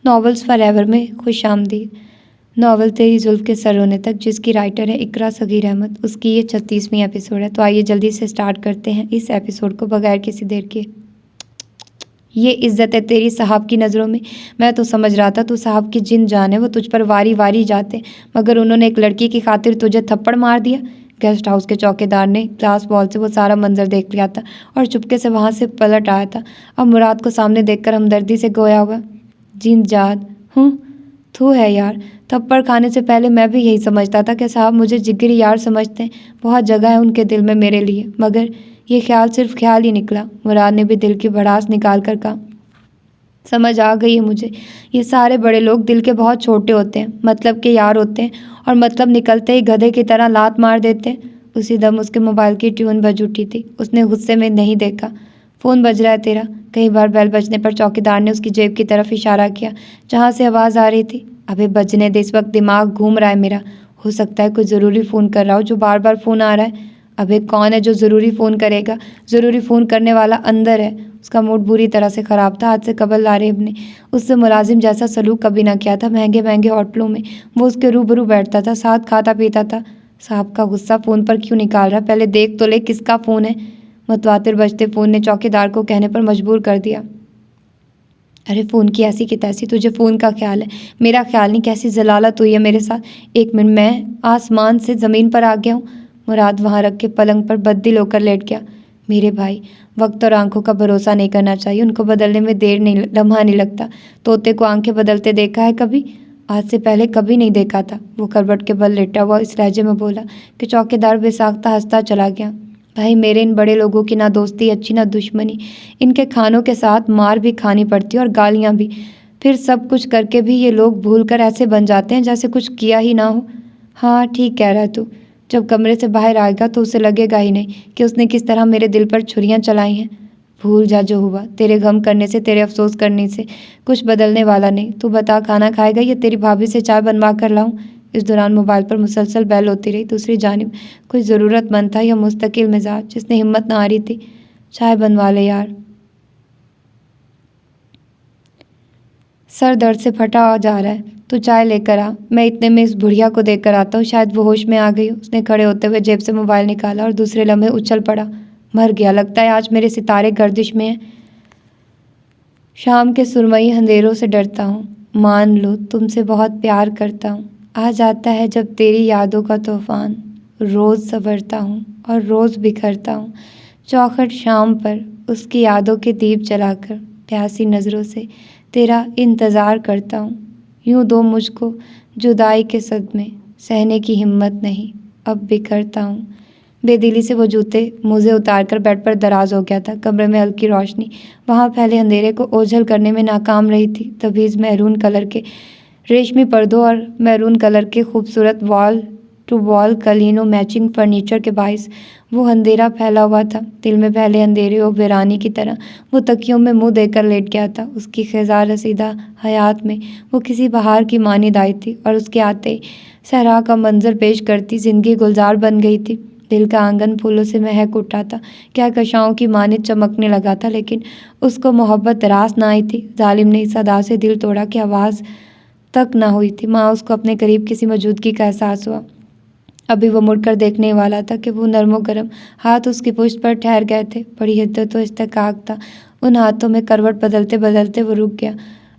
Novels forever में खुशामदीद। Novel तेरी जुल्फ के सर होने तक, जिसकी राइटर है इकरा सगीर अहमद। उसकी ये 36वीं एपिसोड है। तो आइए जल्दी से स्टार्ट करते हैं इस एपिसोड को बगैर किसी देर के। ये इज्जत है तेरी साहब की नज़रों में। मैं तो समझ रहा था तू साहब की जिन जान है, वो तुझ पर वारी वारी जाते, मगर उन्होंने एक लड़की की खातिर तुझे थप्पड़ मार दिया। गेस्ट हाउस के चौकीदार ने ग्लास वॉल से वो सारा मंजर देख लिया था और चुपके से वहाँ से पलट आया था। अब मुराद को सामने देखकर हमदर्दी से गोया हुआ, जिंदाद हूँ तू है यार। थप्पड़ खाने से पहले मैं भी यही समझता था कि साहब मुझे जिगरी यार समझते हैं, बहुत जगह है उनके दिल में मेरे लिए, मगर ये ख्याल सिर्फ ख्याल ही निकला। मुराद ने भी दिल की भड़ास निकाल कर कहा, समझ आ गई है मुझे, ये सारे बड़े लोग दिल के बहुत छोटे होते हैं, मतलब के यार होते हैं, और मतलब निकलते ही गधे की तरह लात मार देते हैं। उसी दम उसके मोबाइल की ट्यून बज उठी थी। उसने गुस्से में नहीं देखा। फ़ोन बज रहा है तेरा। कई बार बेल बजने पर चौकीदार ने उसकी जेब की तरफ इशारा किया जहाँ से आवाज़ आ रही थी। अबे बजने दे, इस वक्त दिमाग घूम रहा है मेरा। हो सकता है कोई ज़रूरी फ़ोन कर रहा हो जो बार बार फ़ोन आ रहा है। अबे कौन है जो ज़रूरी फ़ोन करेगा? ज़रूरी फ़ोन करने वाला अंदर है। उसका मूड बुरी तरह से ख़राब था। आज से कबल लारेब ने उससे मुलाजिम जैसा सलूक कभी ना किया था। महंगे महंगे होटलों में वो उसके रूबरू बैठता था, साथ खाता पीता था। साहब का गुस्सा फ़ोन पर क्यों निकाल रहा? पहले देख तो ले किसका फ़ोन है। मतवातिर बजते फ़ोन ने चौकीदार को कहने पर मजबूर कर दिया, अरे फ़ोन की ऐसी की तैसी, तुझे फ़ोन का ख्याल है, मेरा ख्याल नहीं। कैसी जलालत हुई है मेरे साथ। एक मिनट, मैं आसमान से ज़मीन पर आ गया हूँ। मुराद वहाँ रख के पलंग पर बद्दिल होकर लेट गया। मेरे भाई, वक्त और आंखों का भरोसा नहीं करना चाहिए, उनको बदलने में देर नहीं, लम्हा नहीं लगता। तोते को आंखें बदलते देखा है कभी? आज से पहले कभी नहीं देखा था। वो करवट के बल लेटा हुआ इस लहजे में बोला कि चौकीदार बेसाख्ता हंसता चला गया। भाई मेरे इन बड़े लोगों की ना दोस्ती अच्छी ना दुश्मनी। इनके खानों के साथ मार भी खानी पड़ती और गालियाँ भी। फिर सब कुछ करके भी ये लोग भूल कर ऐसे बन जाते हैं जैसे कुछ किया ही ना हो। हाँ ठीक कह रहा है तू। जब कमरे से बाहर आएगा तो उसे लगेगा ही नहीं कि उसने किस तरह मेरे दिल पर छुरियाँ चलाई हैं। भूल जा जो हुआ। तेरे गम करने से, तेरे अफसोस करने से कुछ बदलने वाला नहीं। तू बता, खाना खाएगा या तेरी भाभी से चाय बनवा कर लाऊं? इस दौरान मोबाइल पर मुसलसल बैल होती रही। दूसरी जानिब कोई ज़रूरतमंद था या मुस्तकिल मिजाज जिसने हिम्मत न आ रही थी। चाय बनवा ले यार। सर दर्द से फटा जा रहा है, तू चाय लेकर आ। मैं इतने में इस बुढ़िया को देख कर आता हूँ। शायद वो होश में आ गई। उसने खड़े होते हुए जेब से मोबाइल निकाला और दूसरे लम्हे उछल पड़ा। मर गया लगता है, आज मेरे सितारे गर्दिश में हैं। शाम के सुरमई अंधेरों से डरता हूँ। मान लो तुमसे बहुत प्यार करता हूँ। आ जाता है जब तेरी यादों का तूफान। रोज़ संवरता हूँ और रोज़ बिखरता हूँ। चौखट शाम पर उसकी यादों के दीप जलाकर प्यासी नज़रों से तेरा इंतज़ार करता हूँ। यूँ दो मुझको जुदाई के सदमे, सहने की हिम्मत नहीं, अब बिखरता हूँ। बेदिली से वो जूते मोज़े उतार कर बेड पर दराज हो गया था। कमरे में हल्की रोशनी वहाँ फैले अंधेरे को ओझल करने में नाकाम रही थी। तबीज़ मैरून कलर के रेशमी पर्दों और मैरून कलर के खूबसूरत वॉल टू वॉल कलीनों मैचिंग फर्नीचर के बाइस वो अंधेरा फैला हुआ था। दिल में फैले अंधेरे और वीरानी की तरह वो तकियों में मुंह देकर लेट गया था। उसकी ख़िज़ा रसीदा हयात में वो किसी बहार की मानिंद आई थी और उसके आते ही सहरा का मंजर पेश करती ज़िंदगी गुलजार बन गई थी। दिल का आंगन फूलों से महक उठा था। क्या कशाओं की मानित चमकने लगा था, लेकिन उसको मोहब्बत रास ना आई थी। जालिम ने इस अदा से दिल तोड़ा कि आवाज़ तक ना हुई थी। माँ उसको अपने करीब किसी मौजूदगी का एहसास हुआ। अभी वो मुड़कर देखने वाला था कि वो नरमो गरम हाथ उसकी पुष्ट पर ठहर गए थे। बड़ी हिद्दत और इस्तेकाक था उन हाथों में। करवट बदलते बदलते वो रुक गया।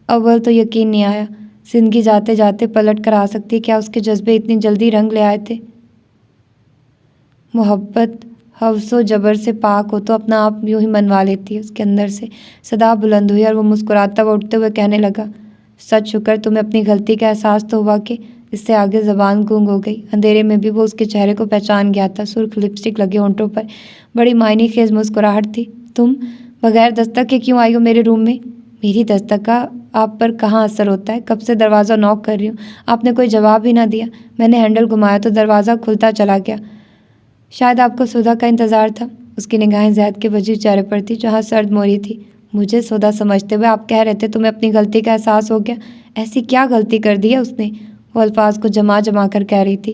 अव्वल तो यकीन नहीं आया जिंदगी जाते जाते पलट कर आ सकती है। क्या उसके जज्बे इतनी जल्दी रंग ले आए थे? मोहब्बत हवसो जबर से पाक हो तो अपना आप यूं ही मनवा लेती है। उसके अंदर से सदा बुलंद हुई और वो मुस्कुराता हुआ उठते हुए कहने लगा, सच शुक्र तुम्हें अपनी गलती का एहसास तो हुआ कि। इससे आगे ज़बान गूंग हो गई। अंधेरे में भी वो उसके चेहरे को पहचान गया था। सुर्ख लिपस्टिक लगे होंठों पर बड़ी मायने खेज मुस्कुराहट थी। तुम बगैर दस्तक के क्यों आई हो मेरे रूम में? मेरी दस्तक का आप पर कहाँ असर होता है? कब से दरवाज़ा नॉक कर रही हूँ, आपने कोई जवाब ही ना दिया। मैंने हैंडल घुमाया तो दरवाज़ा खुलता चला गया। शायद आपको सुधा का इंतज़ार था। उसकी निगाहें जैद के वजीर चेहरे पर थी जहाँ सर्द मोरी थी। मुझे सुधा समझते हुए आप कह रहे थे तुम्हें अपनी गलती का एहसास हो गया। ऐसी क्या गलती कर दी है उसने? वो अल्फाज को जमा जमा कर कह रही थी।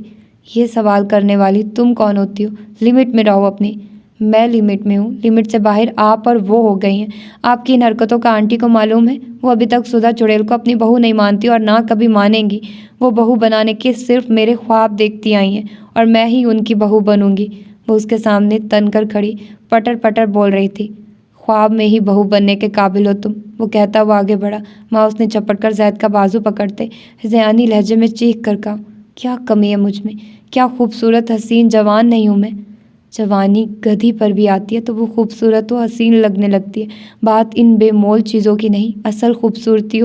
ये सवाल करने वाली तुम कौन होती हो? लिमिट में रहो अपनी। मैं लिमिट में हूँ, लिमिट से बाहर आप और वो हो गई हैं। आपकी इन हरकतों का आंटी को मालूम है। वो अभी तक सुधा चुड़ैल को अपनी बहू नहीं मानती और ना कभी मानेंगी। वो बहू बनाने के सिर्फ मेरे ख्वाब देखती आई हैं और मैं ही उनकी बहू बनूंगी। वो उसके सामने तन कर खड़ी पटर पटर बोल रही थी। ख्वाब में ही बहू बनने के काबिल हो तुम, वो कहता वो आगे बढ़ा। माँ उसने चपट कर जैद का बाजू पकड़ते ज़यानी लहजे में चीख कर कहा, क्या कमी है मुझ में? क्या खूबसूरत हसीन जवान नहीं हूँ मैं? जवानी गधी पर भी आती है तो वो खूबसूरत व हसीन लगने लगती है। बात इन बेमोल चीज़ों की नहीं, असल खूबसूरती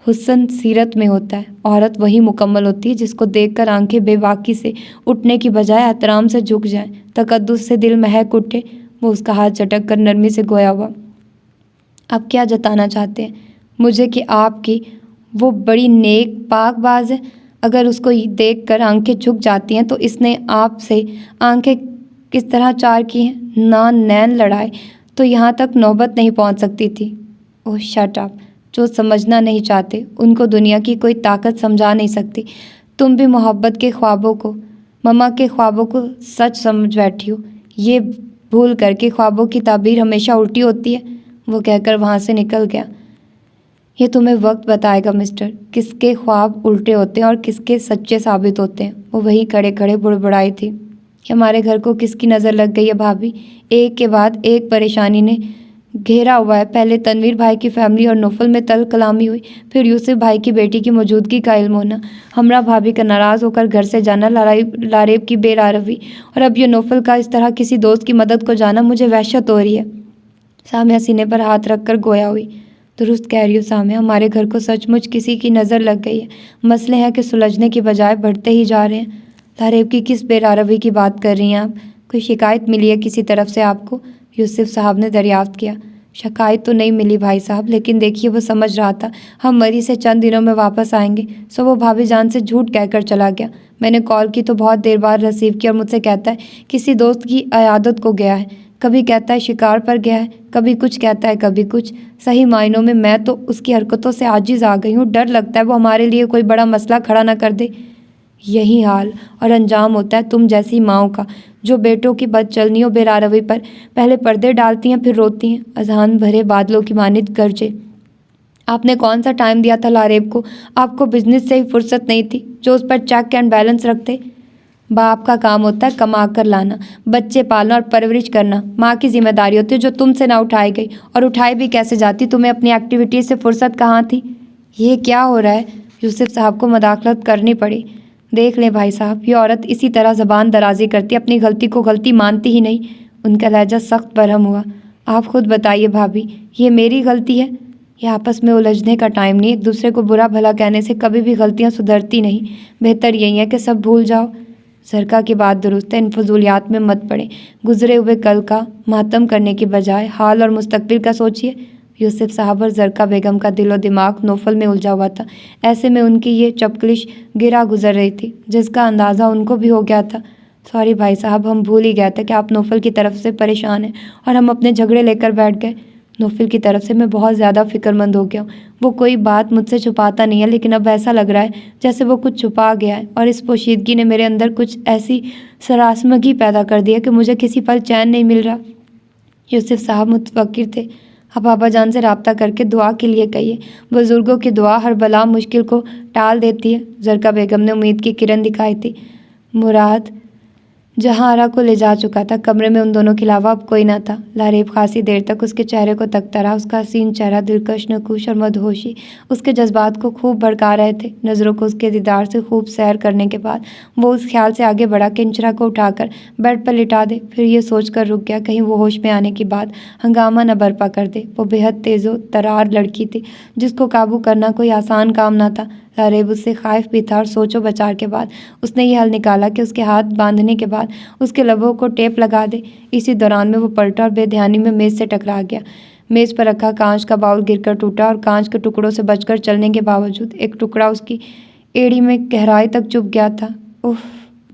हुस्न सीरत में होता है। औरत वही मुकम्मल होती है जिसको देखकर आंखें बेबाकी से उठने की बजाय एहतराम से झुक जाएं, तकद्दुस से दिल महक उठे। वो उसका हाथ झटक कर नरमी से गोया हुआ, आप क्या जताना चाहते हैं मुझे कि आपकी वो बड़ी नेक पाकबाज है? अगर उसको देख कर आंखें झुक जाती हैं तो इसने आपसे आंखें किस तरह चार की हैं? ना नैन लड़ाए तो यहाँ तक नौबत नहीं पहुँच सकती थी। ओह शट अप। जो समझना नहीं चाहते उनको दुनिया की कोई ताकत समझा नहीं सकती। तुम भी मोहब्बत के ख्वाबों को, मम्मा के ख्वाबों को सच समझ बैठी हो, ये भूल कर के ख्वाबों की ताबीर हमेशा उल्टी होती है। वो कहकर वहाँ से निकल गया। ये तुम्हें वक्त बताएगा मिस्टर, किसके ख्वाब उल्टे होते हैं और किसके सच्चे साबित होते हैं। वो वहीं खड़े खड़े बुड़बुड़ाई थी। हमारे घर को किसकी नज़र लग गई है भाभी? एक के बाद एक परेशानी ने घेरा हुआ है। पहले तनवीर भाई की फैमिली और नौफल में तल कलामी हुई, फिर यूसुफ भाई की बेटी की मौजूदगी का इल्म होना, हमरा भाभी का नाराज़ होकर घर से जाना, लारेब की बेरारवी, और अब ये नौफल का इस तरह किसी दोस्त की मदद को जाना, मुझे वहशत हो रही है। सामिया सीने पर हाथ रखकर गोया हुई। दुरुस्त कह रही हो सामिया, हमारे घर को सचमुच किसी की नज़र लग गई है। मसले हैं कि सुलझने की बजाय बढ़ते ही जा रहे हैं। लारेब की किस बेरारवी की बात कर रही हैं आप? कोई शिकायत मिली है किसी तरफ से आपको? यूसुफ साहब ने दरियाफ्त किया। शिकायत तो नहीं मिली भाई साहब, लेकिन देखिए वो समझ रहा था हम मरी से चंद दिनों में वापस आएंगे, सो वो भाभी जान से झूठ कहकर चला गया। मैंने कॉल की तो बहुत देर बाद रिसीव किया और मुझसे कहता है किसी दोस्त की अयादत को गया है। कभी कहता है शिकार पर गया है, कभी कुछ कहता है, कभी कुछ। सही मायनों में मैं तो उसकी हरकतों से आजिज़ आ गई हूँ। डर लगता है वो हमारे लिए कोई बड़ा मसला खड़ा ना कर दे। यही हाल और अंजाम होता है तुम जैसी माओं का, जो बेटों की बदचलनियों बेरारवी पर पहले पर्दे डालती हैं फिर रोती हैं। अजहान भरे बादलों की मानित गरजे। आपने कौन सा टाइम दिया था लारेब को? आपको बिजनेस से ही फुर्सत नहीं थी जो उस पर चेक एंड बैलेंस रखते? बाप का काम होता है कमा कर लाना, बच्चे पालना और परवरिश करना। माँ की जिम्मेदारी होती है जो तुमसे ना उठाई गई, और उठाई भी कैसे जाती? तुम्हें अपनी एक्टिविटीज़ से फुर्सत कहाँ थी? ये क्या हो रहा है? यूसुफ साहब को मदाखलत करनी पड़ी। देख लें भाई साहब, ये औरत इसी तरह ज़बान दराजी करती, अपनी गलती को गलती मानती ही नहीं। उनका लहजा सख्त बरहम हुआ। आप खुद बताइए भाभी, ये मेरी गलती है? ये आपस में उलझने का टाइम नहीं। एक दूसरे को बुरा भला कहने से कभी भी गलतियाँ सुधरती नहीं। बेहतर यही है कि सब भूल जाओ। सरका की बात दुरुस्त है, इन फजूलियात में मत पड़े। गुजरे हुए कल का मातम करने की बजाय हाल और मुस्तकबिल का सोचिए। यूसुफ साहब और जरका बेगम का दिलो दिमाग नौफल में उलझा हुआ था। ऐसे में उनकी ये चपकलिश गिरा गुजर रही थी जिसका अंदाज़ा उनको भी हो गया था। सॉरी भाई साहब, हम भूल ही गए थे कि आप नौफल की तरफ से परेशान हैं और हम अपने झगड़े लेकर बैठ गए। नौफल की तरफ से मैं बहुत ज़्यादा फ़िक्रमंद हो गया हूँ। वो कोई बात मुझसे छुपाता नहीं है, लेकिन अब ऐसा लग रहा है जैसे वो कुछ छुपा गया है, और इस पोशीदगी ने मेरे अंदर कुछ ऐसी सरासमगी पैदा कर दी है कि मुझे किसी पल चैन नहीं मिल रहा। यूसुफ साहब मुतफक्किर थे। आप बाबा जान से रब्ता करके दुआ के लिए कहिए। बुज़ुर्गों की दुआ हर बला मुश्किल को टाल देती है। जरका बेगम ने उम्मीद की किरण दिखाई थी। मुराद जहाँ आरा को ले जा चुका था, कमरे में उन दोनों के अलावा अब कोई न था। लारेब खासी देर तक उसके चेहरे को तकता रहा। उसका हसीन चेहरा दिलकश, नकुश और मदहोशी उसके जज्बात को खूब भड़का रहे थे। नज़रों को उसके दीदार से खूब सैर करने के बाद वो उस ख्याल से आगे बढ़ा कि इंचरा को उठाकर बेड पर लिटा दे। फिर ये सोच कर रुक गया कहीं वो होश में आने के बाद हंगामा न बरपा कर दे। वो बेहद तेज़ो तरार लड़की थी जिसको काबू करना कोई आसान काम न था। लारेब उससे खाइफ भी था और सोचो बचार के बाद उसने ये हल निकाला कि उसके हाथ बांधने के बाद उसके लबों को टेप लगा दे। इसी दौरान में वो पलटा और बेध्यानी में मेज़ से टकरा गया। मेज़ पर रखा कांच का बाउल गिरकर टूटा और कांच के टुकड़ों से बचकर चलने के बावजूद एक टुकड़ा उसकी एड़ी में गहराई तक चुभ गया था। उफ,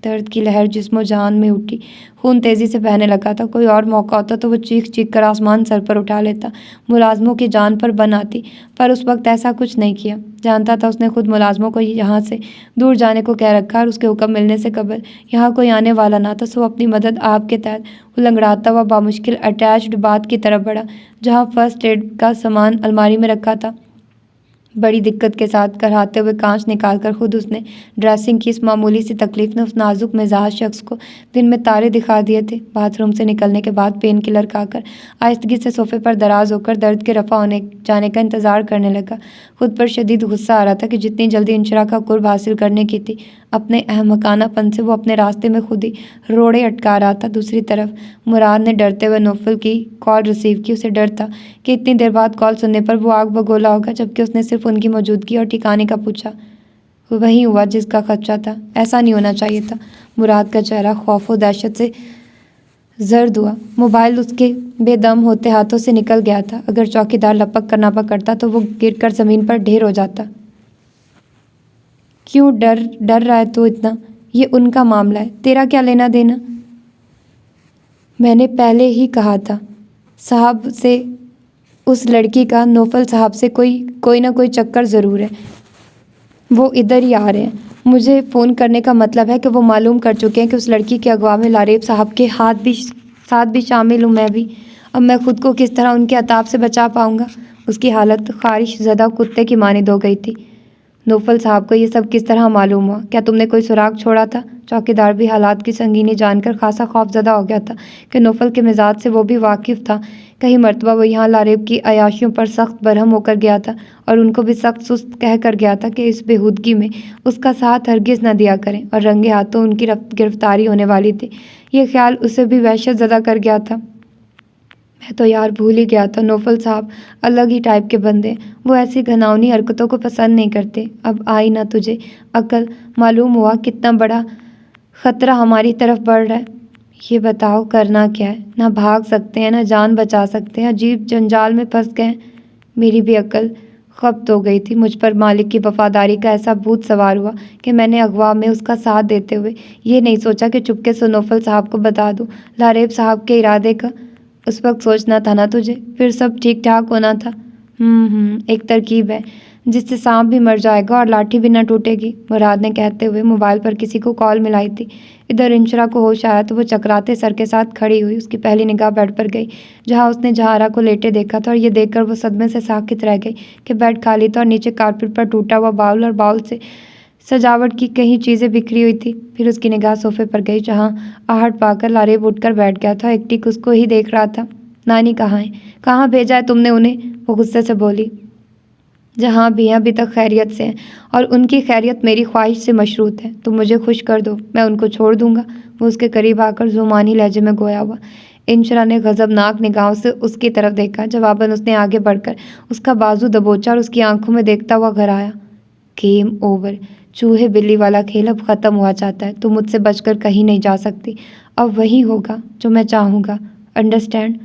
दर्द की लहर जिस्मो जान में उठी। खून तेज़ी से बहने लगा था। कोई और मौका होता तो वो चीख चीख कर आसमान सर पर उठा लेता, मुलाजमों की जान पर बन आती, पर उस वक्त ऐसा कुछ नहीं किया। जानता था उसने खुद मुलाजमों को यहाँ से दूर जाने को कह रखा और उसके हुक्म मिलने से कबल यहाँ कोई आने वाला ना था। सो अपनी मदद आप के तहत उलंगड़ाता हुआ बामुश्किल अटैच्ड बाथ की तरफ बढ़ा, जहाँ फर्स्ट एड का सामान अलमारी में रखा था। बड़ी दिक्कत के साथ कराहते हुए कांच निकालकर खुद उसने ड्रेसिंग की। इस मामूली सी तकलीफ ने उस नाजुक मिजाज शख्स को दिन में तारे दिखा दिए थे। बाथरूम से निकलने के बाद पेन किलर खाकर आहिस्तगी से सोफे पर दराज होकर दर्द के रफ़ा होने जाने का इंतज़ार करने लगा। खुद पर शदीद गुस्सा आ रहा था कि जितनी जल्दी इंशरा का कुर्ब हासिल करने की थी, अपने अहमकानापन से वो अपने रास्ते में खुद ही रोड़े अटका रहा था। दूसरी तरफ मुराद ने डरते हुए नौफल की कॉल रिसीव की। उसे डर था कि इतनी देर बाद कॉल सुनने पर वो आग बगोला होगा, जबकि उसने सिर्फ उनकी मौजूदगी और ठिकाने का पूछा। वही हुआ जिसका खदशा था। ऐसा नहीं होना चाहिए था। मुराद का चेहरा खौफ और दहशत से जर्द हुआ। मोबाइल उसके बेदम होते हाथों से निकल गया था। अगर चौकीदार लपक कर ना पकड़ता तो वो गिरकर ज़मीन पर ढेर हो जाता। क्यों डर रहा है तो इतना? ये उनका मामला है, तेरा क्या लेना देना? मैंने पहले ही कहा था साहब से, उस लड़की का नौफल साहब से कोई ना कोई चक्कर ज़रूर है। वो इधर ही आ रहे हैं। मुझे फ़ोन करने का मतलब है कि वो मालूम कर चुके हैं कि उस लड़की के अगवा में लारेब साहब के साथ भी शामिल हूँ मैं भी। अब मैं खुद को किस तरह उनके अताब से बचा पाऊँगा? उसकी हालत ख्वारिश ज़दा कुत्ते की मानिंद हो गई थी। नौफल साहब को ये सब किस तरह मालूम हुआ? क्या तुमने कोई सुराग छोड़ा था? चौकीदार भी हालात की संगीनी जानकर खासा खौफजदा हो गया था कि नौफल के मिजाज से वो भी वाकिफ़ था। कई मरतबा वो यहाँ लारेब की अयाशियों पर सख्त बरहम होकर गया था और उनको भी सख्त सुस्त कह कर गया था कि इस बेहूदगी में उसका साथ हरगिज़ न दिया करें, और रंगे हाथों उनकी गिरफ्तारी होने वाली थी। ये ख्याल उसे भी वहशत ज़दा कर गया था। मैं तो यार भूल ही गया था, नौफल साहब अलग ही टाइप के बंदे, वो ऐसी घनावनी हरकतों को पसंद नहीं करते। अब आई ना तुझे अकल? मालूम हुआ कितना बड़ा ख़तरा हमारी तरफ बढ़ रहा है। ये बताओ करना क्या है? ना भाग सकते हैं, ना जान बचा सकते हैं, अजीब जंजाल में फंस गए। मेरी भी अकल खप्त हो गई थी। मुझ पर मालिक की वफादारी का ऐसा भूत सवार हुआ कि मैंने अगवा में उसका साथ देते हुए ये नहीं सोचा कि चुपके से नौफल साहब को बता दूं लारेब साहब के इरादे का। उस वक्त सोचना था ना तुझे, फिर सब ठीक ठाक होना था। एक तरकीब है जिससे सांप भी मर जाएगा और लाठी भी न टूटेगी, मुराद ने कहते हुए मोबाइल पर किसी को कॉल मिलाई थी। इधर इंशरा को होश आया तो वो चकराते सर के साथ खड़ी हुई। उसकी पहली निगाह बेड पर गई जहाँ उसने जहारा को लेटे देखा था, और ये देखकर वो सदमे से साकित रह गई कि बेड खाली था और नीचे कारपेट पर टूटा हुआ बाउल और बाउल से सजावट की कई चीज़ें बिखरी हुई थी। फिर उसकी निगाह सोफे पर गई जहाँ आहट पाकर लारेब उठकर बैठ गया था। एक टिक उसको ही देख रहा था। नानी कहाँ है? कहाँ भेजा है तुमने उन्हें? वो गुस्से से बोली। जहाँ भी हैं अभी तक खैरियत से हैं, और उनकी खैरियत मेरी ख्वाहिश से मशरूत है। तुम मुझे खुश कर दो, मैं उनको छोड़ दूंगा। वो उसके करीब आकर जुमानी लहजे में गोया हुआ। इंशरा ने गज़बनाक निगाहों से उसकी तरफ देखा। जवाबन उसने आगे बढ़कर उसका बाजू दबोचा और उसकी आंखों में देखता हुआ घर आया। Game over. चूहे बिल्ली वाला खेल अब ख़त्म हुआ चाहता है। तुम मुझसे बचकर कहीं नहीं जा सकती। अब वही होगा जो मैं चाहूँगा, अंडरस्टैंड?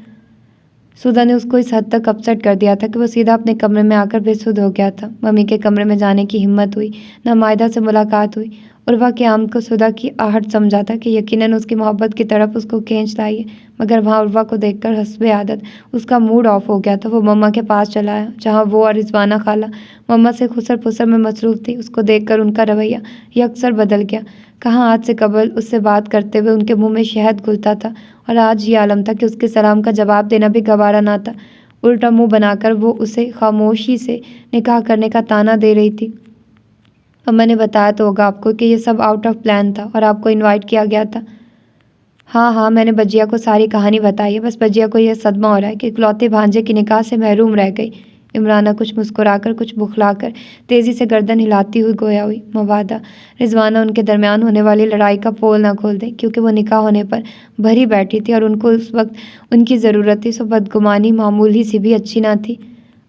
सुधा ने उसको इस हद तक अपसेट कर दिया था कि वो सीधा अपने कमरे में आकर बेसुध हो गया था। मम्मी के कमरे में जाने की हिम्मत हुई न मायदा से मुलाकात हुई। उर्वा के आम को सुधा की आहट समझा था कि यकीनन उसकी मोहब्बत की तरफ उसको खींच लाई है, मगर वहाँ उर्वा को देखकर हस्बे आदत उसका मूड ऑफ हो गया था। वो मम्मा के पास चला आया जहाँ वो और रिजवाना खाला मम्मा से खुसर फुसर में मसरूफ़ थी। उसको देखकर उनका रवैया यकसर बदल गया। कहाँ आज से कबल उससे बात करते हुए उनके मुंह में शहद घुलता था, और आज ये आलम था कि उसके सलाम का जवाब देना भी गवारा ना था। उल्टा मुंह बनाकर वो उसे खामोशी से निकाह करने का ताना दे रही थी। अम्मा ने बताया तो होगा आपको कि ये सब आउट ऑफ प्लान था और आपको इनवाइट किया गया था। हाँ, मैंने बजिया को सारी कहानी बताई है। बस बजिया को यह सदमा हो रहा है कि इकलौते भांजे की निकाह से महरूम रह गई। इमराना कुछ मुस्कुराकर कुछ बुखलाकर तेज़ी से गर्दन हिलाती हुई गोया हुई। मवादा रिजवाना उनके दरमियान होने वाली लड़ाई का पोल ना खोल दे, क्योंकि वो निकाह होने पर भरी बैठी थी और उनको उस वक्त उनकी ज़रूरत थी। सो बदगुमानी मामूली सी भी अच्छी ना थी।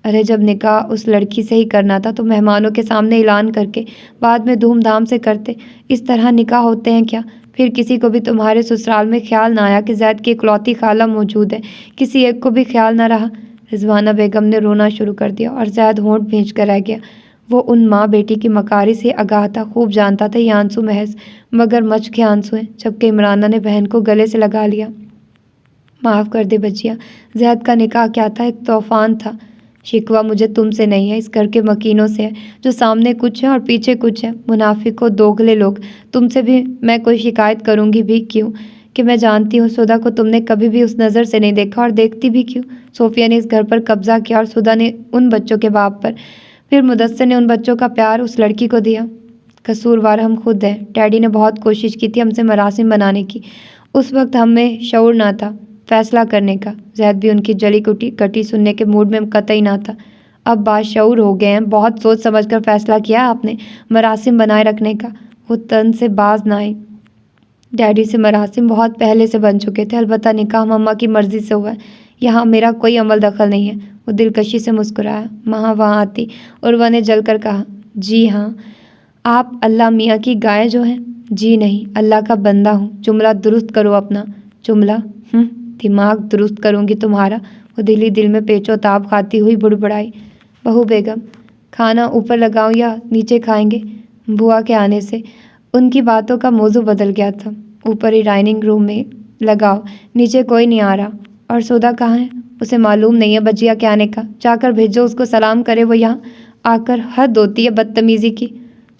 अरे जब निकाह उस लड़की से ही करना था तो मेहमानों के सामने ऐलान करके बाद में धूमधाम से करते। इस तरह निकाह होते हैं क्या? फिर किसी को भी तुम्हारे ससुराल में ख्याल ना आया कि जैद की इकलौती खाला मौजूद है? किसी एक को भी ख्याल ना रहा? रिजवाना बेगम ने रोना शुरू कर दिया और जैद होंठ भींच कर रह गया। वो उन माँ बेटी की मकारी से आगाह था, खूब जानता था ये आंसू महज मगरमच्छ के आंसू हैं। जबकि इमराना ने बहन को गले से लगा लिया। माफ़ कर दे बच्चियाँ, ज़ैद का निकाह क्या था, एक तूफ़ान था। शिकवा मुझे तुमसे नहीं है, इस घर के मकीनों से है, जो सामने कुछ है और पीछे कुछ है। मुनाफिक दोगले लोग। तुमसे भी मैं कोई शिकायत करूँगी भी क्यों, कि मैं जानती हूँ सुधा को तुमने कभी भी उस नज़र से नहीं देखा, और देखती भी क्यों। सोफिया ने इस घर पर कब्जा किया और सुधा ने उन बच्चों के बाप पर, फिर मुदस्सिर ने उन बच्चों का प्यार उस लड़की को दिया। कसूरवार हम खुद हैं। डैडी ने बहुत कोशिश की थी हमसे मरासिम बनाने की, उस वक्त हमें शऊर ना था फैसला करने का। ज़ैद भी उनकी जली कुटी कटी सुनने के मूड में कतई ना था। अब बाशऊर हो गए हैं, बहुत सोच समझकर फैसला किया आपने मरासिम बनाए रखने का। वो तन से बाज ना आए। डैडी से मरासिम बहुत पहले से बन चुके थे, अलबत्ता निकाह मम्मा की मर्जी से हुआ है, यहाँ मेरा कोई अमल दखल नहीं है। वो दिलकशी से मुस्कुराया। माँ वहाँ आती उर्वा ने जलकर कहा, जी हाँ, आप अल्लाह मियाँ की गाय जो हैं? जी नहीं, अल्लाह का बंदा हूँ। जुमला दुरुस्त करो अपना। जुमला? दिमाग दुरुस्त करूँगी तुम्हारा। वो दिल ही दिल में पेचो ताप खाती हुई बुड़बुड़ाई। बहू बेगम, खाना ऊपर लगाऊं या नीचे खाएंगे? बुआ के आने से उनकी बातों का मौजू बदल गया था। ऊपर ही डाइनिंग रूम में लगाओ, नीचे कोई नहीं आ रहा। और सुधा कहाँ है? उसे मालूम नहीं है बजिया के आने का। जाकर भेजो उसको, सलाम करे, वो यहाँ आकर हद होती है बदतमीजी की।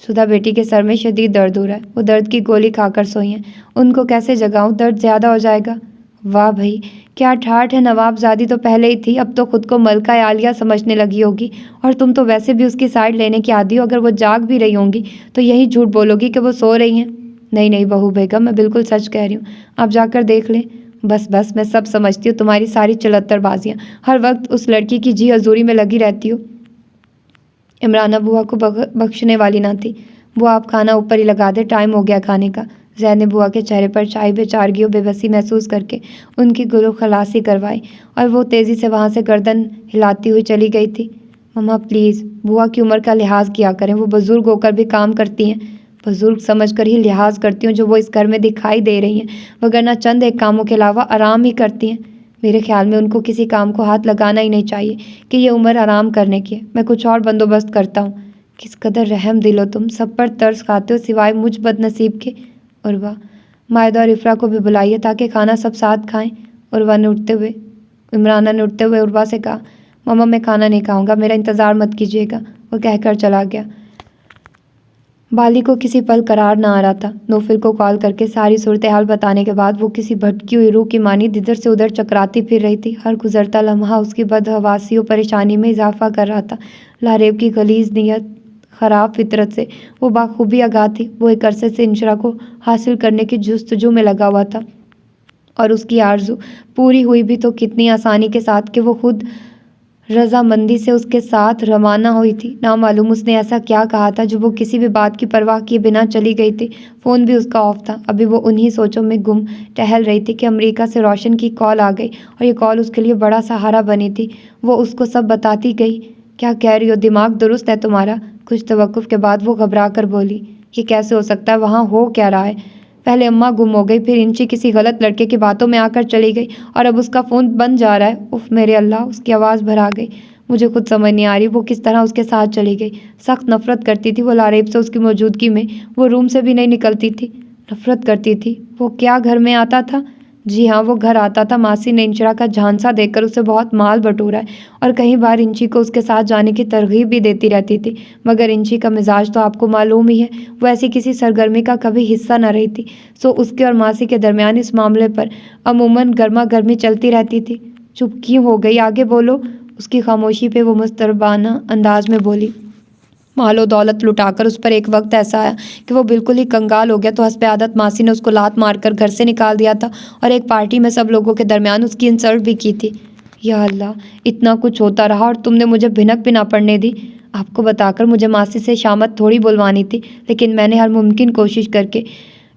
सुधा बेटी के सर में शदीद दर्द हो रहा है, वो दर्द की गोली खाकर सोई हैं। उनको कैसे जगाऊं, दर्द ज़्यादा हो जाएगा। वाह भाई, क्या ठाठ है, नवाबजादी तो पहले ही थी, अब तो खुद को मलका आलिया समझने लगी होगी। और तुम तो वैसे भी उसकी साइड लेने की आदी हो। अगर वो जाग भी रही होंगी तो यही झूठ बोलोगी कि वो सो रही हैं। नहीं नहीं बहू बेगम, मैं बिल्कुल सच कह रही हूँ, आप जाकर देख लें। बस बस, मैं सब समझती हूँ, तुम्हारी सारी चलत्तरबाजियाँ, हर वक्त उस लड़की की जी हजूरी में लगी रहती हो। इमराना बुआ को बख्शने वाली ना थी। बुआ आप खाना ऊपर ही लगा दे, टाइम हो गया खाने का। ज़ैद ने बुआ के चेहरे पर चाय बेचारगी और बेबसी महसूस करके उनकी गुलो खलासी करवाई, और वो तेज़ी से वहाँ से गर्दन हिलाती हुई चली गई थी। मम्मा प्लीज़, बुआ की उम्र का लिहाज किया करें, वो बुज़ुर्ग होकर भी काम करती हैं। बुज़ुर्ग समझ कर ही लिहाज करती हूँ जो वो इस घर में दिखाई दे रही हैं, वगरना चंद एक कामों के अलावा आराम ही करती हैं। मेरे ख्याल में उनको किसी काम को हाथ लगाना ही नहीं चाहिए कि ये उम्र आराम करने की है। मैं कुछ और बंदोबस्त करता हूँ। किस कदर रहम दिल हो तुम, सब पर तरस खाते हो सिवाय मुझ बदनसीब के। उर्वा, मायदा और इफ़रा को भी बुलाइए ताकि खाना सब साथ खाएं। इमराना ने उठते हुए उर्वा से कहा, मम्मा मैं खाना नहीं खाऊंगा, मेरा इंतज़ार मत कीजिएगा। वो कहकर चला गया। बाली को किसी पल करार ना आ रहा था। नौफिल को कॉल करके सारी सूरत हाल बताने के बाद वो किसी भटकी हुई रूह की मानी इधर से उधर चकराती फिर रही थी। हर गुजरता लम्हा उसकी बदहवासी और परेशानी में इजाफा कर रहा था। लारेब की गलीज नीयत, ख़राब फितरत से वो बाखूबी आगाह थी। वो एक अरसे से इंशरा को हासिल करने की जुस्तजू में लगा हुआ था, और उसकी आरजू पूरी हुई भी तो कितनी आसानी के साथ कि वो खुद रजामंदी से उसके साथ रवाना हुई थी। ना मालूम उसने ऐसा क्या कहा था जो वो किसी भी बात की परवाह किए बिना चली गई थी। फ़ोन भी उसका ऑफ था। अभी वो उन्हीं सोचों में गुम टहल रही थी कि अमेरिका से रोशन की कॉल आ गई, और ये कॉल उसके लिए बड़ा सहारा बनी थी। वो उसको सब बताती गई। क्या कह रही हो, दिमाग दुरुस्त है तुम्हारा? कुछ तवक्कुफ के बाद वो घबरा कर बोली, ये कैसे हो सकता है, वहाँ हो क्या रहा है? पहले अम्मा गुम हो गई, फिर इंची किसी गलत लड़के की बातों में आकर चली गई, और अब उसका फ़ोन बंद जा रहा है। उफ मेरे अल्लाह, उसकी आवाज़ भरा गई। मुझे खुद समझ नहीं आ रही वो किस तरह उसके साथ चली गई। सख्त नफरत करती थी वो लारेब से, उसकी मौजूदगी में वो रूम से भी नहीं निकलती थी। नफरत करती थी। वो क्या घर में आता था? जी हाँ, वो घर आता था। मासी ने इंचरा का झांसा देकर उसे बहुत माल बटोरा है, और कई बार इंची को उसके साथ जाने की तरगीब भी देती रहती थी। मगर इंची का मिजाज तो आपको मालूम ही है, वो ऐसी किसी सरगर्मी का कभी हिस्सा न रही थी। सो उसके और मासी के दरमियान इस मामले पर अमूमन गर्मा गर्मी चलती रहती थी। चुप क्यों हो गई, आगे बोलो। उसकी खामोशी पे वो मुस्तरबाना अंदाज में बोली। मालो दौलत लुटाकर उस पर एक वक्त ऐसा आया कि वो बिल्कुल ही कंगाल हो गया, तो हस्ब आदत मासी ने उसको लात मारकर घर से निकाल दिया था, और एक पार्टी में सब लोगों के दरमियान उसकी इंसल्ट भी की थी। या अल्लाह, इतना कुछ होता रहा और तुमने मुझे भिनक भी ना पड़ने दी। आपको बताकर मुझे मासी से शामत थोड़ी बुलवानी थी, लेकिन मैंने हर मुमकिन कोशिश करके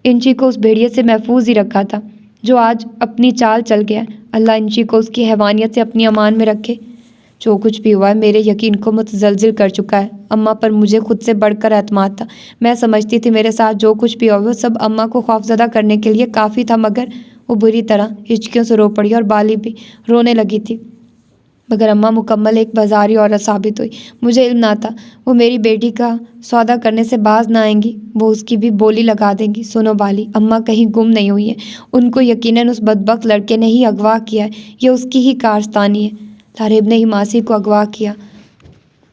इंची को उस भेड़िए से महफूज ही रखा था, जो आज अपनी चाल चल गया। अल्लाह इंची को उसकी हैवानियत से अपनी अमान में रखे। जो कुछ भी हुआ है मेरे यकीन को मुतज़लज़िल कर चुका है। अम्मा पर मुझे खुद से बढ़कर एतमाद था। मैं समझती थी मेरे साथ जो कुछ भी हुआ वो सब अम्मा को खौफज़दा करने के लिए काफ़ी था, मगर वो बुरी तरह हिचकियों से रो पड़ी, और बाली भी रोने लगी थी। मगर अम्मा मुकम्मल एक बाजारी औरत साबित हुई। मुझे इल्म ना था वो मेरी बेटी का सौदा करने से बाज ना आएंगी, वो उसकी भी बोली लगा देंगी। सुनो बाली, अम्मा कहीं गुम नहीं हुई है। उनको यकीनन उस बदबख्त लड़के ने ही अगवा किया है, ये उसकी ही कारस्तानी है। तारिब ने ही मासी को अगवा किया।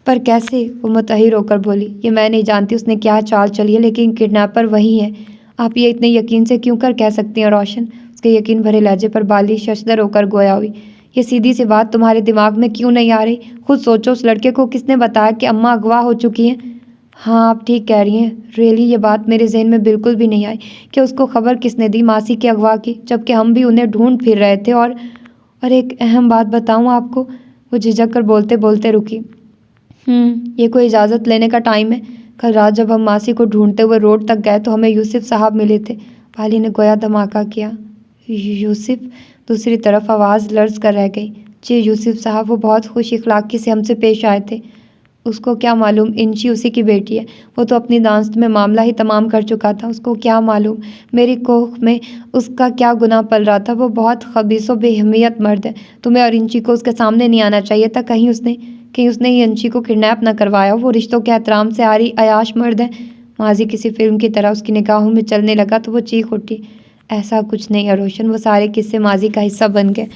पर कैसे? वो मुतहिर होकर बोली। ये मैं नहीं जानती उसने क्या चाल चली है, लेकिन किडनैपर वही है। आप ये इतने यकीन से क्यों कर कह सकती हैं रोशन? उसके यकीन भरे लहजे पर बाली शशदर होकर गोया हुई। ये सीधी सी बात तुम्हारे दिमाग में क्यों नहीं आ रही? खुद सोचो, उस लड़के को किसने बताया कि अम्मा अगवा हो चुकी हैं? हाँ, आप ठीक कह रही हैं। रियली ये बात मेरे जहन में बिल्कुल भी नहीं आई कि उसको खबर किसने दी मासी के अगवा की, जबकि हम भी उन्हें ढूंढ फिर रहे थे। और एक अहम बात बताऊं आपको, वो झिझक कर बोलते बोलते रुकी। ये कोई इजाज़त लेने का टाइम है? कल रात जब हम मासी को ढूंढते हुए रोड तक गए तो हमें यूसुफ साहब मिले थे। वाली ने गोया धमाका किया। यूसुफ? दूसरी तरफ आवाज़ लर्ज कर रह गई। जी यूसुफ साहब, वो बहुत खुश इखलाकी से हमसे पेश आए थे। उसको क्या मालूम इंची उसी की बेटी है। वो तो अपनी दांस्त में मामला ही तमाम कर चुका था। उसको क्या मालूम मेरी कोख में उसका क्या गुनाह पल रहा था। वो बहुत खबीसो बेहमियत मर्द है। तुम्हें और इंची को उसके सामने नहीं आना चाहिए था। कहीं उसने ही इंची को किडनैप न करवाया। वो रिश्तों के एहतराम से आरी अयाश मर्द है। माजी किसी फिल्म की तरह उसकी निगाहों में चलने लगा तो वो चीख उठी। ऐसा कुछ नहीं है रोशन, वो सारे किस्से माजी का हिस्सा बन गए।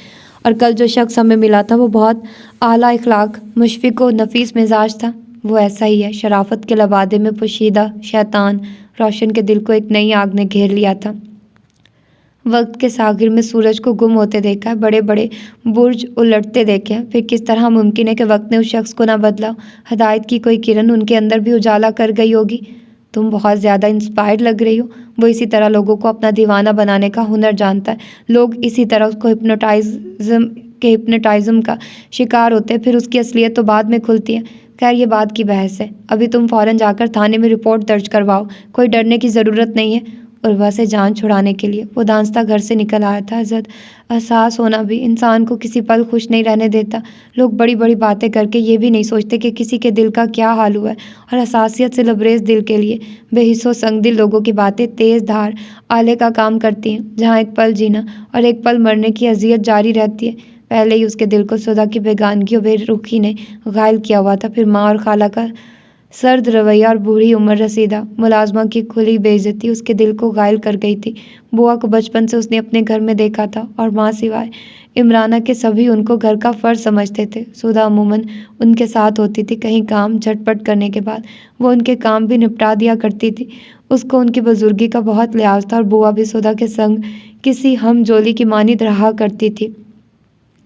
और कल जो शख्स हमें मिला था वो बहुत आला इखलाक, मुशफ़िक़ व नफीस मिजाज था। वो ऐसा ही है, शराफत के लबादे में पोशीदा शैतान। रोशन के दिल को एक नई आग ने घेर लिया था। वक्त के सागिर में सूरज को गुम होते देखा है, बड़े बड़े बुर्ज उलटते देखे हैं। फिर किस तरह मुमकिन है कि वक्त ने उस शख्स को ना बदला? हदायत की कोई किरण उनके अंदर भी उजाला कर गई होगी। तुम बहुत ज़्यादा इंस्पायर्ड लग रही हो। वो इसी तरह लोगों को अपना दीवाना बनाने का हुनर जानता है। लोग इसी तरह उसको हिप्नोटाइज़म का शिकार होते हैं, फिर उसकी असलियत तो बाद में खुलती है। खैर, ये बात की बहस है। अभी तुम फ़ौरन जाकर थाने में रिपोर्ट दर्ज करवाओ। कोई डरने की ज़रूरत नहीं है। उर्वा से जान छुड़ाने के लिए वो दांस्ता घर से निकल आया था। इज़्ज़त एहसास होना भी इंसान को किसी पल खुश नहीं रहने देता। लोग बड़ी बड़ी बातें करके ये भी नहीं सोचते कि किसी के दिल का क्या हाल हुआ है। और हसासियत से लबरेज दिल के लिए बेहिस्सो संगदिल लोगों की बातें तेज़ धार आले का काम करती हैं, जहाँ एक पल जीना और एक पल मरने की अजियत जारी रहती है। पहले ही उसके दिल को सुधा की बेगानगी और बेरुखी ने घायल किया हुआ था। फिर माँ और खाला का सर्द रवैया और बूढ़ी उम्र रसीदा मुलाजमा की खुली बेइज्जती उसके दिल को घायल कर गई थी। बुआ को बचपन से उसने अपने घर में देखा था और माँ सिवाय इमराना के सभी उनको घर का फ़र्ज समझते थे। सुधा अमूमन उनके साथ होती थी। कहीं काम झटपट करने के बाद वो उनके काम भी निपटा दिया करती थी। उसको उनकी बुजुर्गी का बहुत लिहाज था और बुआ भी सुधा के संग किसी हमजोली की मानिद रहा करती थी।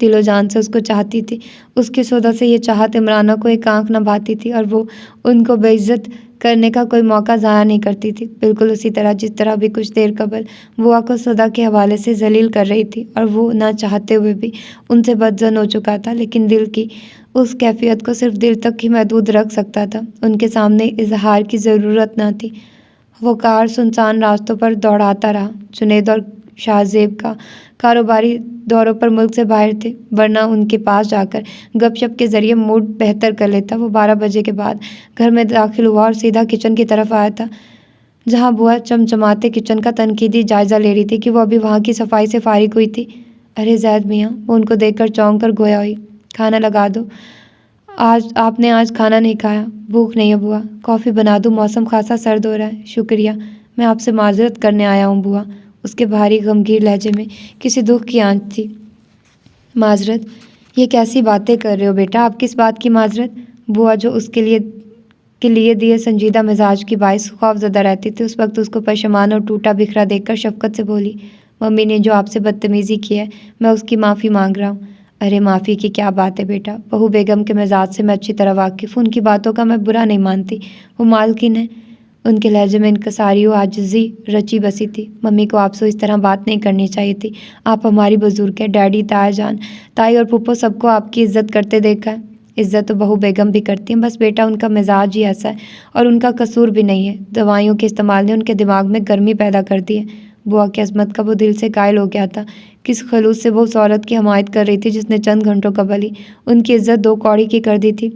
दिलो जान से उसको चाहती थी। उसकी सुधा से ये चाहत इमराना को एक आंख न भाती थी और वो उनको बेइज्जत करने का कोई मौका ज़ाया नहीं करती थी। बिल्कुल उसी तरह जिस तरह भी कुछ देर कबल बुआ को सुधा के हवाले से जलील कर रही थी और वो ना चाहते हुए भी उनसे बदजन हो चुका था। लेकिन दिल की उस कैफियत को सिर्फ दिल तक ही महदूद रख सकता था। उनके सामने इजहार की ज़रूरत न थी। वो कार सुनसान रास्तों पर दौड़ाता रहा। जुनैद और शाहजेब का कारोबारी दौरों पर मुल्क से बाहर थे, वरना उनके पास जाकर गपशप के ज़रिए मूड बेहतर कर लेता। वो 12 बजे के बाद घर में दाखिल हुआ और सीधा किचन की तरफ आया था, जहाँ बुआ चमचमाते किचन का तनकीदी जायज़ा ले रही थी कि वो अभी वहाँ की सफाई से फारिग हुई थी। अरे जैद मियाँ, वो उनको देखकर चौंक कर गोया हुई। खाना लगा दो। आज खाना नहीं खाया। भूख नहीं है बुआ। कॉफ़ी बना दूँ? मौसम खासा सर्द हो रहा है। शुक्रिया, मैं आपसे माजरत करने आया हूँ बुआ। उसके भारी गमगीन लहजे में किसी दुख की आंच थी। माजरत? ये कैसी बातें कर रहे हो बेटा? आप किस बात की माजरत? बुआ जो उसके लिए दिए संजीदा मिजाज की बाइस खौफजदा रहती थी, उस वक्त उसको पशेमान और टूटा बिखरा देखकर शफकत से बोली, मम्मी ने जो आपसे बदतमीज़ी की है, मैं उसकी माफ़ी मांग रहा हूँ। अरे माफ़ी की क्या बात है बेटा? बहू बेगम के मिजाज से मैं अच्छी तरह वाकिफ़ हूँ। उनकी बातों का मैं बुरा नहीं मानती। वो मालकिन है। उनके लहजे में इनकसारी व आजिज़ी रची बसी थी। मम्मी को आपसे इस तरह बात नहीं करनी चाहिए थी। आप हमारी बुजुर्ग हैं। डैडी, ताया जान, ताई और पुप्पो सबको आपकी इज़्ज़त करते देखा है। इज़्ज़त तो बहू बेगम भी करती हैं, बस बेटा उनका मिजाज ही ऐसा है और उनका कसूर भी नहीं है। दवाइयों के इस्तेमाल ने उनके दिमाग में गर्मी पैदा कर दी है। बुआ की अज़मत का वो दिल से कायल हो गया था। किस खलूस से वो उस औरत की हमायत कर रही थी जिसने चंद घंटों कबल ही उनकी इज़्ज़त 2 कौड़ी की कर दी थी।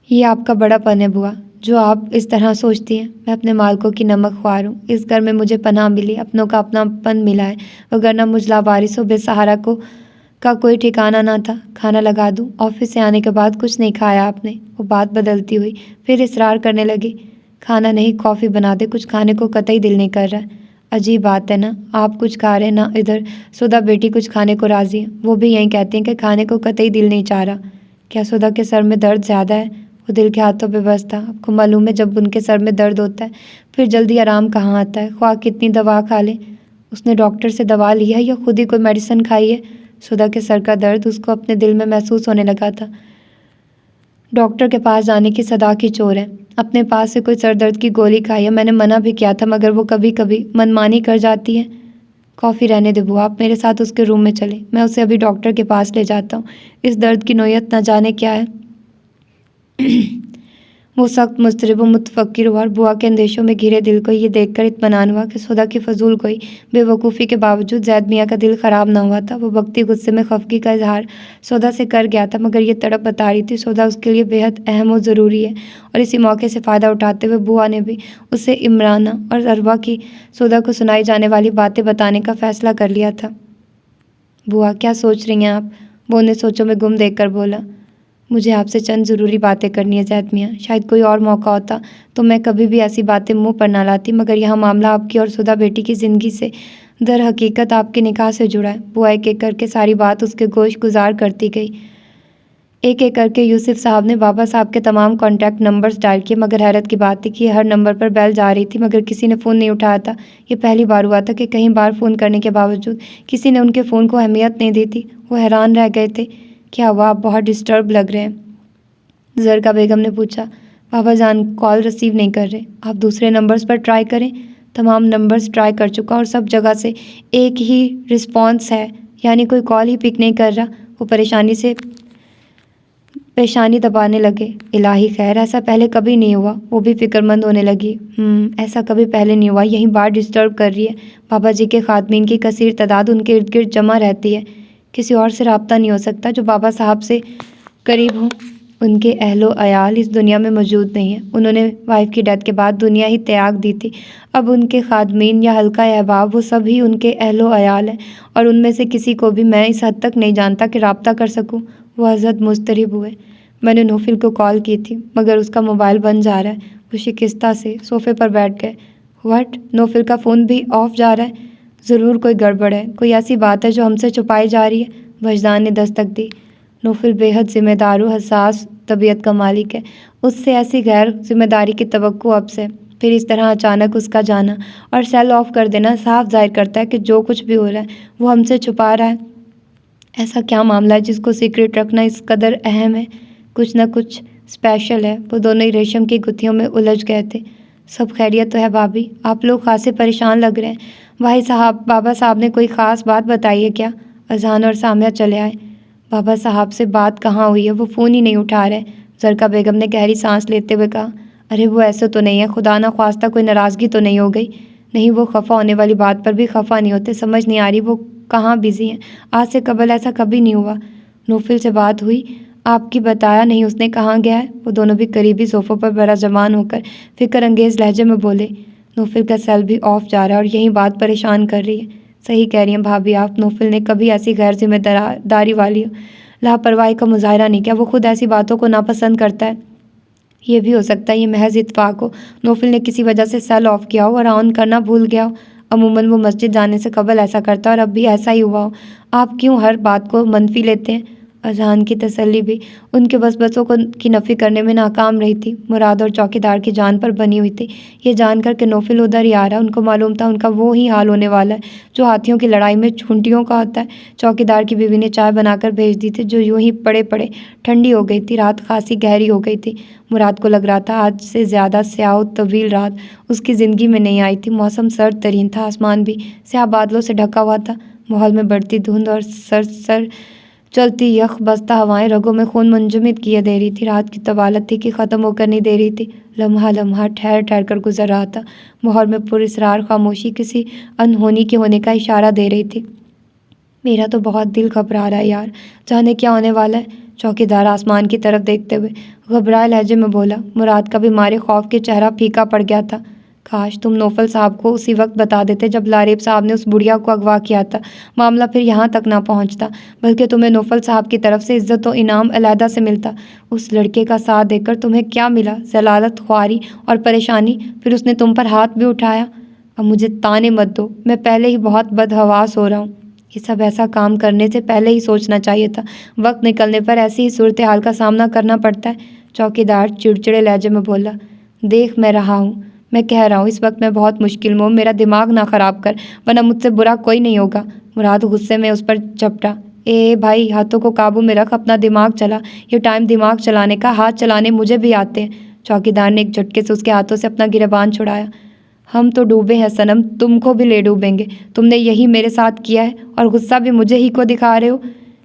ये आपका बड़ापन है बुआ, जो आप इस तरह सोचती हैं। मैं अपने मालकों की नमक ख्वार हूँ। इस घर में मुझे पनाह मिली, अपनों का अपनापन मिला है, वगरना मुझ लावारिस व बेसहारा को का कोई ठिकाना ना था। खाना लगा दूं? ऑफिस से आने के बाद कुछ नहीं खाया आपने? वो बात बदलती हुई फिर इसरार करने लगी। खाना नहीं, कॉफ़ी बना दे, कुछ खाने को कतई दिल नहीं कर रहा। अजीब बात है ना, आप कुछ खा रहे ना इधर सुधा बेटी कुछ खाने को राजी है, वो भी यही कहती हैं कि खाने को कतई दिल नहीं चाह रहा। क्या सुधा के सर में दर्द ज़्यादा है? वो दिल के हाथों पे बस था। आपको मालूम है जब उनके सर में दर्द होता है फिर जल्दी आराम कहाँ आता है, ख्वाह कितनी दवा खा ले। उसने डॉक्टर से दवा ली है या खुद ही कोई मेडिसिन खाई है? सुधा के सर का दर्द उसको अपने दिल में महसूस होने लगा था। डॉक्टर के पास जाने की सदा की चोर है। अपने पास से कोई सर दर्द की गोली खाई है, मैंने मना भी किया था मगर वो कभी कभी मनमानी कर जाती है। कॉफ़ी रहने दे बुआ, आप मेरे साथ उसके रूम में चले, मैं उसे अभी डॉक्टर के पास ले जाता हूँ। इस दर्द की नोयत न जाने क्या है। वो सख्त मुस्तरब व मुतफक्किर हुआ और बुआ के अंदेशों में घिरे दिल को ये देखकर इत्मीनान हुआ कि सुधा की फजूल कोई बेवकूफ़ी के बावजूद जैद मियाँ का दिल ख़राब ना हुआ था। वो बख्ती गुस्से में खफगी का इजहार सुधा से कर गया था मगर ये तड़प बता रही थी सुधा उसके लिए बेहद अहम और ज़रूरी है। और इसी मौके से फ़ायदा उठाते हुए बुआ ने भी उससे इमराना और अरवा की सुधा को सुनाई जाने वाली बातें बताने का फ़ैसला कर लिया था। बुआ, क्या सोच रही हैं आप? वो उन्हें सोचों में गुम देख कर बोला। मुझे आपसे चंद ज़रूरी बातें करनी है जैद मियाँ। शायद कोई और मौका होता तो मैं कभी भी ऐसी बातें मुंह पर ना लाती, मगर यहाँ मामला आपकी और सुधा बेटी की ज़िंदगी से दर हकीकत आपके निकाह से जुड़ा है। बुआ एक एक करके सारी बात उसके गोश गुजार करती गई। एक एक करके यूसुफ साहब ने बाबा साहब के तमाम कॉन्टैक्ट नंबर्स डायल किए, मगर हैरत की बात थी कि हर नंबर पर बेल जा रही थी मगर किसी ने फ़ोन नहीं उठाया था। ये पहली बार हुआ था कि कई बार फ़ोन करने के बावजूद किसी ने उनके फ़ोन को अहमियत नहीं दी थी। वो हैरान रह गए थे। क्या हुआ, आप बहुत डिस्टर्ब लग रहे हैं? जरका बेगम ने पूछा। बाबा जान कॉल रिसीव नहीं कर रहे, आप दूसरे नंबर्स पर ट्राई करें। तमाम नंबर्स ट्राई कर चुका और सब जगह से एक ही रिस्पॉन्स है, यानी कोई कॉल ही पिक नहीं कर रहा। वो परेशानी से पेशानी दबाने लगे। इलाही खैर, ऐसा पहले कभी नहीं हुआ। वो भी फिक्रमंद होने लगी। ऐसा कभी पहले नहीं हुआ, यही बात डिस्टर्ब कर रही है। बाबा जी के खातमीन की कसीर तादाद उनके इर्द गिर्द जमा रहती है। किसी और से रब्ता नहीं हो सकता जो बाबा साहब से करीब हो। उनके अहलो अयाल इस दुनिया में मौजूद नहीं है। उन्होंने वाइफ की डेथ के बाद दुनिया ही त्याग दी थी। अब उनके खादमीन या हल्का अहबाब वो सभी उनके अहलो अयाल हैं और उनमें से किसी को भी मैं इस हद तक नहीं जानता कि रब्ता कर सकूं। वो हज़रत मुस्तरिब हुए। मैंने नौफिल को कॉल की थी मगर उसका मोबाइल बंद जा रहा है। वो शिकस्ता से सोफ़े पर बैठ गए। व्हाट? नौफिल का फ़ोन भी ऑफ जा रहा है? ज़रूर कोई गड़बड़ है, कोई ऐसी बात है जो हमसे छुपाई जा रही है। वजदान ने दस्तक दी। नौफिल बेहद ज़िम्मेदार और हसास तबीयत का मालिक है। उससे ऐसी गैर जिम्मेदारी की तवक्को अब से, फिर इस तरह अचानक उसका जाना और सेल ऑफ कर देना साफ जाहिर करता है कि जो कुछ भी हो रहा है वो हमसे छुपा रहा है। ऐसा क्या मामला है जिसको सीक्रेट रखना इस कदर अहम है? कुछ ना कुछ स्पेशल है। वो दोनों ही रेशम की गुत्थियों में उलझ गए थे। सब खैरियत तो है भाभी? आप लोग खासे परेशान लग रहे हैं। भाई साहब, बाबा साहब ने कोई ख़ास बात बताई है क्या? अजहान और सामिया चले आए। बाबा साहब से बात कहाँ हुई है? वो फ़ोन ही नहीं उठा रहे। जरका बेगम ने गहरी सांस लेते हुए कहा। अरे वो ऐसे तो नहीं है, खुदा ना ख्वास्ता कोई नाराज़गी तो नहीं हो गई? नहीं, वो खफा होने वाली बात पर भी खफा नहीं होते। समझ नहीं आ रही वो कहाँ बिज़ी हैं। आज से कबल ऐसा कभी नहीं हुआ। नौफिल से बात हुई? आपकी बताया नहीं उसने कहाँ गया है? वो दोनों भी करीबी सोफ़ों पर बड़ा जमान होकर फिक्र अंगेज़ लहजे में बोले। नौफिल का सेल भी ऑफ जा रहा है और यही बात परेशान कर रही है। सही कह रही हैं भाभी आप। नौफिल ने कभी ऐसी गैर जिम्मेदारी वाली लापरवाही का मुजाहरा नहीं किया। वो खुद ऐसी बातों को नापसंद करता है। ये भी हो सकता है ये महज इत्तेफाक हो। नौफिल ने किसी वजह से सेल ऑफ किया हो और ऑन करना भूल गया हो। अमूमन वो मस्जिद जाने से कबल ऐसा करता है और अब भी ऐसा ही हुआ हो। आप क्यों हर बात को मनफी लेते हैं? अजहान की तसल्ली भी उनके वसवसों की नफ़ी करने में नाकाम रही थी। मुराद और चौकीदार की जान पर बनी हुई थी। ये जानकर कि नौफिल उधर ही आ रहा है, उनको मालूम था उनका वो ही हाल होने वाला है जो हाथियों की लड़ाई में छुंटियों का होता है। चौकीदार की बीवी ने चाय बनाकर भेज दी थी जो यूं ही पड़े पड़े ठंडी हो गई थी। रात खासी गहरी हो गई थी। मुराद को लग रहा था आज से ज़्यादा स्याह तवील रात उसकी ज़िंदगी में नहीं आई थी। मौसम सर्द तरीन था, आसमान भी स्याह बादलों से ढका हुआ था। माहौल में बढ़ती धुंध और सर चलती यख बसता हवाएं रगों में खून मुंजमद किए दे रही थी। रात की तवालत थी कि ख़त्म होकर नहीं दे रही थी। लम्हा लम्हा ठहर ठहर कर गुजर रहा था। माहौल में पुरस्रार खामोशी किसी अनहोनी के होने का इशारा दे रही थी। मेरा तो बहुत दिल घबरा रहा है यार, जाने क्या होने वाला है। चौकीदार आसमान की तरफ देखते हुए घबराए लहजे में बोला। मुराद का भी मारे खौफ के चेहरा फीका पड़ गया था। काश तुम नौफल साहब को उसी वक्त बता देते जब लारेब साहब ने उस बुढ़िया को अगवा किया था। मामला फिर यहाँ तक ना पहुँचता, बल्कि तुम्हें नौफल साहब की तरफ से इज्जत और इनाम अलहदा से मिलता। उस लड़के का साथ देकर तुम्हें क्या मिला? जलालत, ख्वारी और परेशानी। फिर उसने तुम पर हाथ भी उठाया। अब मुझे ताने मत दो, मैं पहले ही बहुत बदहवास हो रहा हूँ। ये सब ऐसा काम करने से पहले ही सोचना चाहिए था। वक्त निकलने पर ऐसी ही सूरत हाल का सामना करना पड़ता है। चौकीदार चिड़चिड़े लहजे में बोला। देख मैं रहा हूँ, मैं कह रहा हूँ इस वक्त मैं बहुत मुश्किल में हूँ, मेरा दिमाग ना ख़राब कर, वरना मुझसे बुरा कोई नहीं होगा। मुराद गुस्से में उस पर झपटा। ए भाई, हाथों को काबू में रख, अपना दिमाग चला। ये टाइम दिमाग चलाने का, हाथ चलाने मुझे भी आते हैं। चौकीदार ने एक झटके से उसके हाथों से अपना गिरबान छुड़ाया। हम तो डूबे हैं सनम, तुमको भी ले डूबेंगे। तुमने यही मेरे साथ किया है और गुस्सा भी मुझे ही को दिखा रहे हो।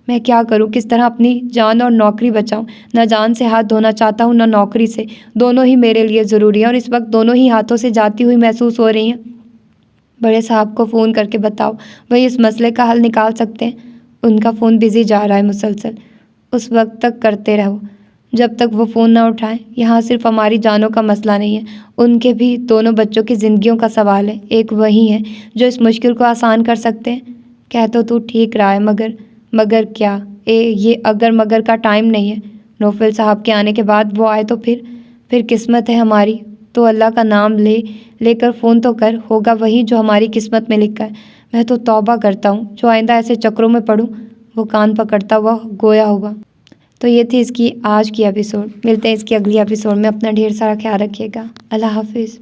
मैं क्या करूं, किस तरह अपनी जान और नौकरी बचाऊं? न जान से हाथ धोना चाहता हूं, न नौकरी से। दोनों ही मेरे लिए ज़रूरी हैं और इस वक्त दोनों ही हाथों से जाती हुई महसूस हो रही हैं। बड़े साहब को फ़ोन करके बताओ, वही इस मसले का हल निकाल सकते हैं। उनका फ़ोन बिजी जा रहा है मुसलसल। उस वक्त तक करते रहो जब तक वो फ़ोन ना उठाएं। यहाँ सिर्फ हमारी जानों का मसला नहीं है, उनके भी दोनों बच्चों की ज़िंदगियों का सवाल है। एक वही है जो इस मुश्किल को आसान कर सकते हैं। कह तो तू ठीक रहा है, मगर क्या? ये अगर मगर का टाइम नहीं है। नौफल साहब के आने के बाद वो आए तो फिर किस्मत है हमारी तो अल्लाह का नाम लेकर फ़ोन तो कर, होगा वही जो हमारी किस्मत में लिखा है। मैं तो तौबा करता हूँ जो आइंदा ऐसे चक्रों में पड़ूँ। वो कान पकड़ता हुआ गोया हुआ। तो ये थी इसकी आज की एपिसोड। मिलते हैं इसकी अगली एपिसोड में। अपना ढेर सारा ख्याल रखिएगा। अल्लाह हाफिज़।